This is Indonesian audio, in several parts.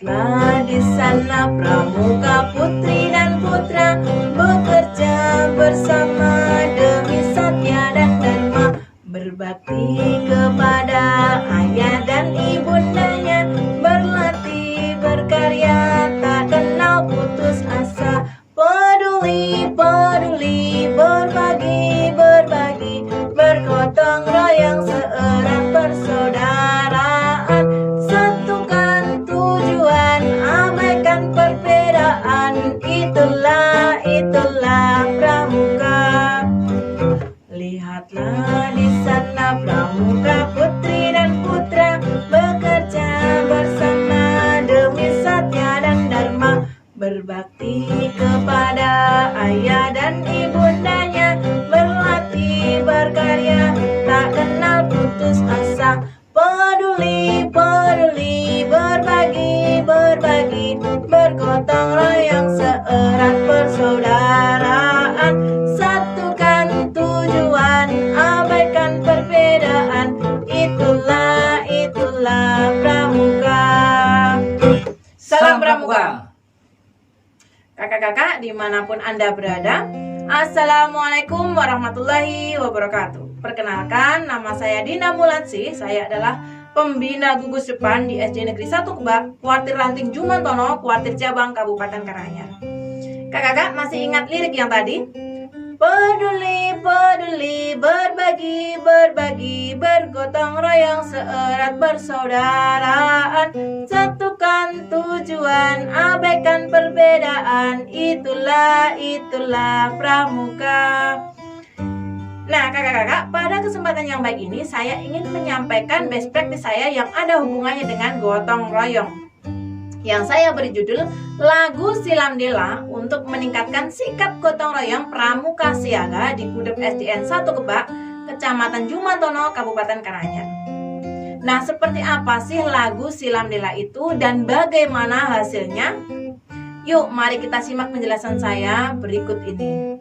Lihatlah di sana pramuka putri dan putra bekerja bersama demi satya dan dharma, berbakti kepada ayah dan ibundanya, berlatih berkarya tak kenal putus asa, peduli peduli berbagi berbagi, bergotong royong seerat persaudaraan, satukan tujuan abaikan perbedaan, itulah pramuka. Lihatlah di sana pramuka putri dan putra bekerja bersama demi satya dan dharma, berbakti kepada ayah dan ibundanya, berlatih berkarya tak kenal putus asa, peduli peduli berbagi berbagi, bergotong royong seerat persaudaraan, satukan tujuan abaikan perbedaan, itulah pramuka. Salam pramuka. Kakak-kakak dimanapun Anda berada, Assalamualaikum warahmatullahi wabarakatuh. Perkenalkan, nama saya Dina Mulatsi. Saya adalah pembina gugus depan di SD Negeri 1 Kebak, Kuartir Ranting Jumantono, Kuartir Cabang, Kabupaten Karanganyar. Kakak-kakak masih ingat lirik yang tadi? Peduli peduli berbagi berbagi, bergotong royong seerat persaudaraan, satukan tujuan abaikan perbedaan, itulah pramuka. Nah kakak-kakak, pada kesempatan yang baik ini saya ingin menyampaikan best practice saya yang ada hubungannya dengan gotong royong, yang saya beri judul Lagu Silam Dela untuk meningkatkan sikap gotong royong pramuka siaga di Gudep SDN 1 Kebak, Kecamatan Jumantono, Kabupaten Karanganyar. Nah, seperti apa sih lagu Silam Dela itu dan bagaimana hasilnya? Yuk, mari kita simak penjelasan saya berikut ini.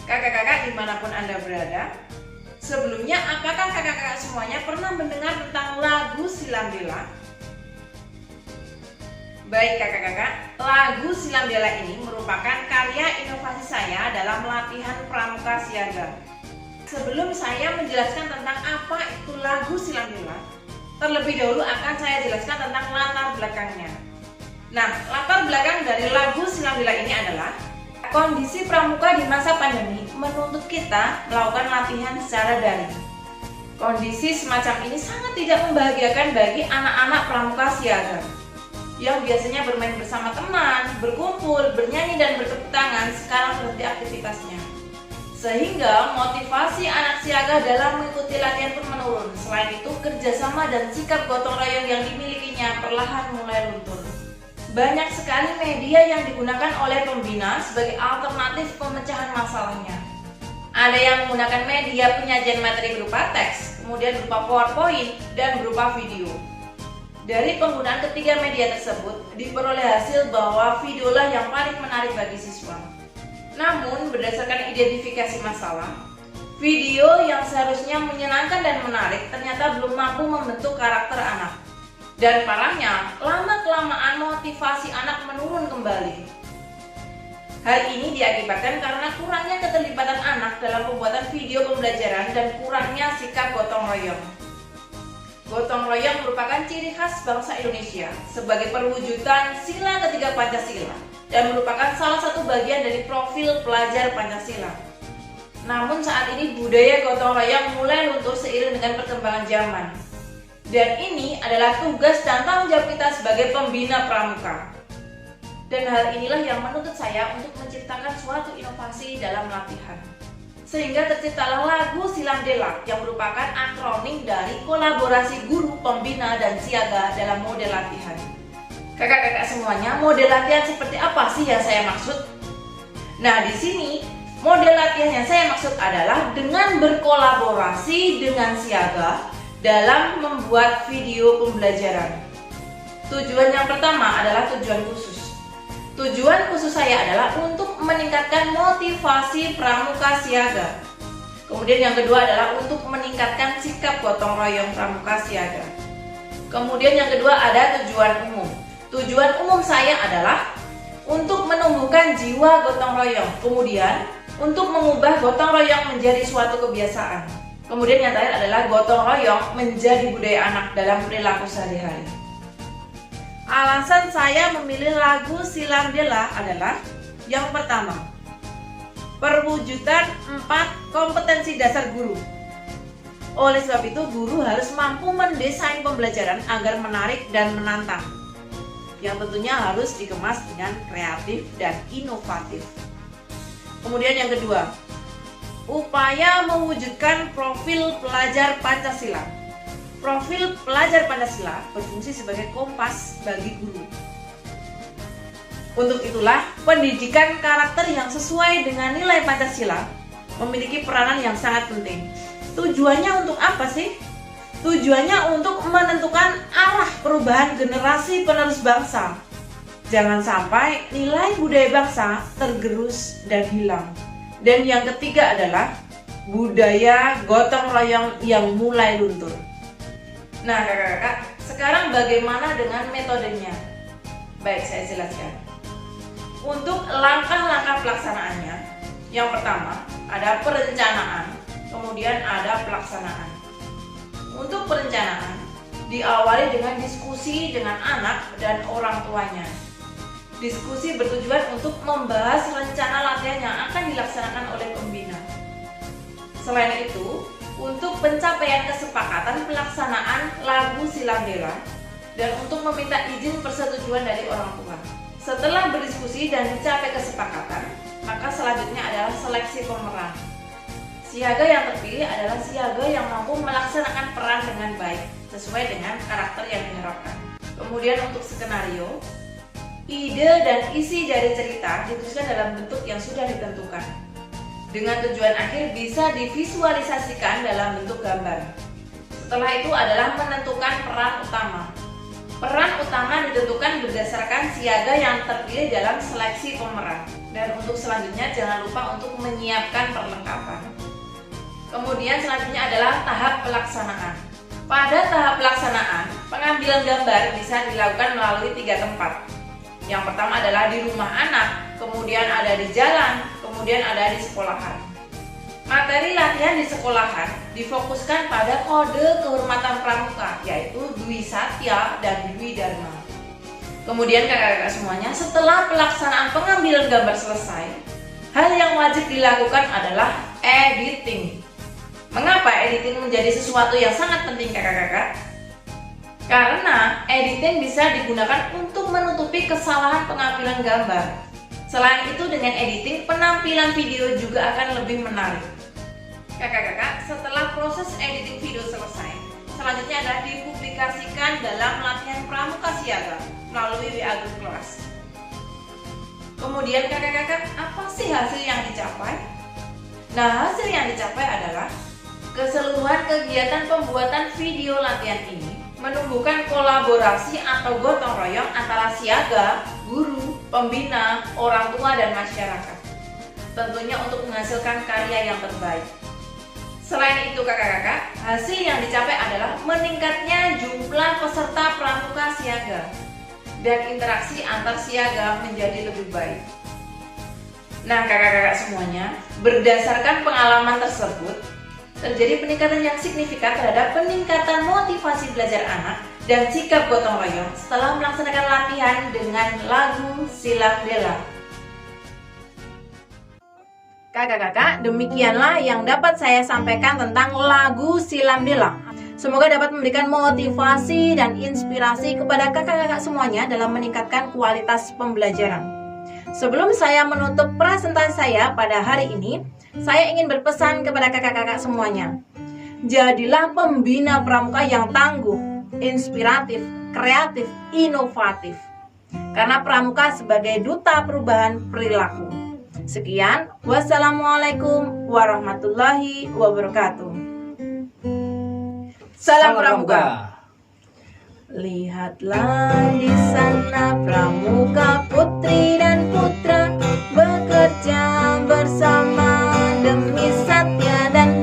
Kakak-kakak dimanapun Anda berada, sebelumnya, apakah kakak-kakak semuanya pernah mendengar tentang lagu Silam Dela? Baik kakak-kakak, lagu Silam Dela ini merupakan karya inovasi saya dalam latihan pramuka siaga. Sebelum saya menjelaskan tentang apa itu lagu Silam Dela, terlebih dahulu akan saya jelaskan tentang latar belakangnya. Nah, latar belakang dari lagu Silam Dela ini adalah kondisi pramuka di masa pandemi menuntut kita melakukan latihan secara daring. Kondisi semacam ini sangat tidak membahagiakan bagi anak-anak pramuka siaga yang biasanya bermain bersama teman, berkumpul, bernyanyi dan bertepuk tangan sekarang berhenti aktivitasnya. Sehingga motivasi anak siaga dalam mengikuti latihan pun menurun. Selain itu, kerjasama dan sikap gotong royong yang dimilikinya perlahan mulai luntur. Banyak sekali media yang digunakan oleh pembina sebagai alternatif pemecahan masalahnya. Ada yang menggunakan media penyajian materi berupa teks, kemudian berupa PowerPoint, dan berupa video. Dari penggunaan ketiga media tersebut, diperoleh hasil bahwa videolah yang paling menarik bagi siswa. Namun, berdasarkan identifikasi masalah, video yang seharusnya menyenangkan dan menarik ternyata belum mampu membentuk karakter anak. Dan parahnya, lama-kelamaan motivasi anak menurun kembali. Hal ini diakibatkan karena kurangnya keterlibatan anak dalam pembuatan video pembelajaran dan kurangnya sikap gotong royong. Gotong royong merupakan ciri khas bangsa Indonesia sebagai perwujudan sila ketiga Pancasila dan merupakan salah satu bagian dari profil pelajar Pancasila. Namun saat ini budaya gotong royong mulai luntur seiring dengan perkembangan zaman. Dan ini adalah tugas dan tanggung jawab kita sebagai pembina pramuka. Dan hal inilah yang menuntut saya untuk menciptakan suatu inovasi dalam latihan. Sehingga terciptalah lagu Silam Dela yang merupakan akronim dari kolaborasi guru, pembina, dan siaga dalam model latihan. Kakak-kakak semuanya, model latihan seperti apa sih yang saya maksud? Nah, di sini model latihan yang saya maksud adalah dengan berkolaborasi dengan siaga dalam membuat video pembelajaran. Tujuan yang pertama adalah tujuan khusus. Tujuan khusus saya adalah untuk meningkatkan motivasi pramuka siaga. Kemudian yang kedua adalah untuk meningkatkan sikap gotong royong pramuka siaga. Kemudian yang kedua ada tujuan umum. Tujuan umum saya adalah untuk menumbuhkan jiwa gotong royong. Kemudian untuk mengubah gotong royong menjadi suatu kebiasaan. Kemudian yang terakhir adalah gotong royong menjadi budaya anak dalam perilaku sehari-hari. Alasan saya memilih lagu Silam Dela adalah yang pertama, perwujudan 4 kompetensi dasar guru. Oleh sebab itu, guru harus mampu mendesain pembelajaran agar menarik dan menantang, yang tentunya harus dikemas dengan kreatif dan inovatif. Kemudian yang kedua, upaya mewujudkan profil pelajar Pancasila. Profil pelajar Pancasila berfungsi sebagai kompas bagi guru. Untuk itulah, pendidikan karakter yang sesuai dengan nilai Pancasila memiliki peranan yang sangat penting. Tujuannya untuk apa sih? Tujuannya untuk menentukan arah perubahan generasi penerus bangsa. Jangan sampai nilai budaya bangsa tergerus dan hilang. Dan yang ketiga adalah budaya gotong royong yang mulai luntur. Nah kakak-kakak, sekarang bagaimana dengan metodenya? Baik, saya jelaskan. Untuk langkah-langkah pelaksanaannya, yang pertama ada perencanaan, kemudian ada pelaksanaan. Untuk perencanaan, diawali dengan diskusi dengan anak dan orang tuanya. Diskusi bertujuan untuk membahas rencana latihan yang akan dilaksanakan oleh pembina. Selain itu, untuk pencapaian kesepakatan pelaksanaan lagu Silam Dela dan untuk meminta izin persetujuan dari orang tua. Setelah berdiskusi dan dicapai kesepakatan, maka selanjutnya adalah seleksi pemeran. Siaga yang terpilih adalah siaga yang mampu melaksanakan peran dengan baik sesuai dengan karakter yang diharapkan. Kemudian untuk skenario, ide dan isi dari cerita dituliskan dalam bentuk yang sudah ditentukan, dengan tujuan akhir bisa divisualisasikan dalam bentuk gambar. Setelah itu adalah menentukan peran utama. Peran utama ditentukan berdasarkan siaga yang terpilih dalam seleksi pemeran. Dan untuk selanjutnya jangan lupa untuk menyiapkan perlengkapan. Kemudian selanjutnya adalah tahap pelaksanaan. Pada tahap pelaksanaan, pengambilan gambar bisa dilakukan melalui 3 tempat. Yang pertama adalah di rumah anak, kemudian ada di jalan, kemudian ada di sekolahan. Materi latihan di sekolahan difokuskan pada kode kehormatan pramuka, yaitu Dwi Satya dan Dwi Dharma. Kemudian kakak-kakak semuanya, setelah pelaksanaan pengambilan gambar selesai, hal yang wajib dilakukan adalah editing. Mengapa editing menjadi sesuatu yang sangat penting kakak-kakak? Karena editing bisa digunakan untuk menutupi kesalahan pengambilan gambar. Selain itu, dengan editing, penampilan video juga akan lebih menarik. Kakak-kakak, setelah proses editing video selesai, selanjutnya adalah dipublikasikan dalam latihan pramuka siaga melalui WA Group kelas. Kemudian kakak-kakak, apa sih hasil yang dicapai? Nah, hasil yang dicapai adalah keseluruhan kegiatan pembuatan video latihan ini menumbuhkan kolaborasi atau gotong royong antara siaga, guru, pembina, orang tua, dan masyarakat. Tentunya untuk menghasilkan karya yang terbaik. Selain itu kakak-kakak, hasil yang dicapai adalah meningkatnya jumlah peserta pramuka siaga dan interaksi antar siaga menjadi lebih baik. Nah kakak-kakak semuanya, berdasarkan pengalaman tersebut, terjadi peningkatan yang signifikan terhadap peningkatan motivasi belajar anak dan sikap gotong royong setelah melaksanakan latihan dengan lagu Silam Dela. Kakak-kakak, demikianlah yang dapat saya sampaikan tentang lagu Silam Dela. Semoga dapat memberikan motivasi dan inspirasi kepada kakak-kakak semuanya dalam meningkatkan kualitas pembelajaran. Sebelum saya menutup presentasi saya pada hari ini, saya ingin berpesan kepada kakak-kakak semuanya. Jadilah pembina pramuka yang tangguh, inspiratif, kreatif, inovatif. Karena pramuka sebagai duta perubahan perilaku. Sekian, wassalamualaikum warahmatullahi wabarakatuh. Salam pramuka. Lihatlah di sana pramuka putri dan putra bekerja bersama demi Satya dan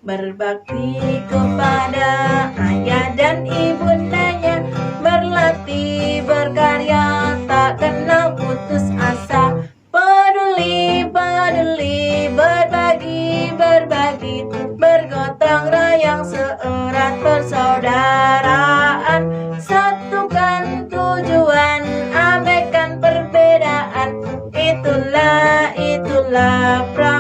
berbakti kepada ayah dan ibundanya, berlatih berkarya tak kenal putus asa, peduli peduli berbagi berbagi, bergotong royong seerat persaudaraan, satukan tujuan abaikan perbedaan, itulah pramuka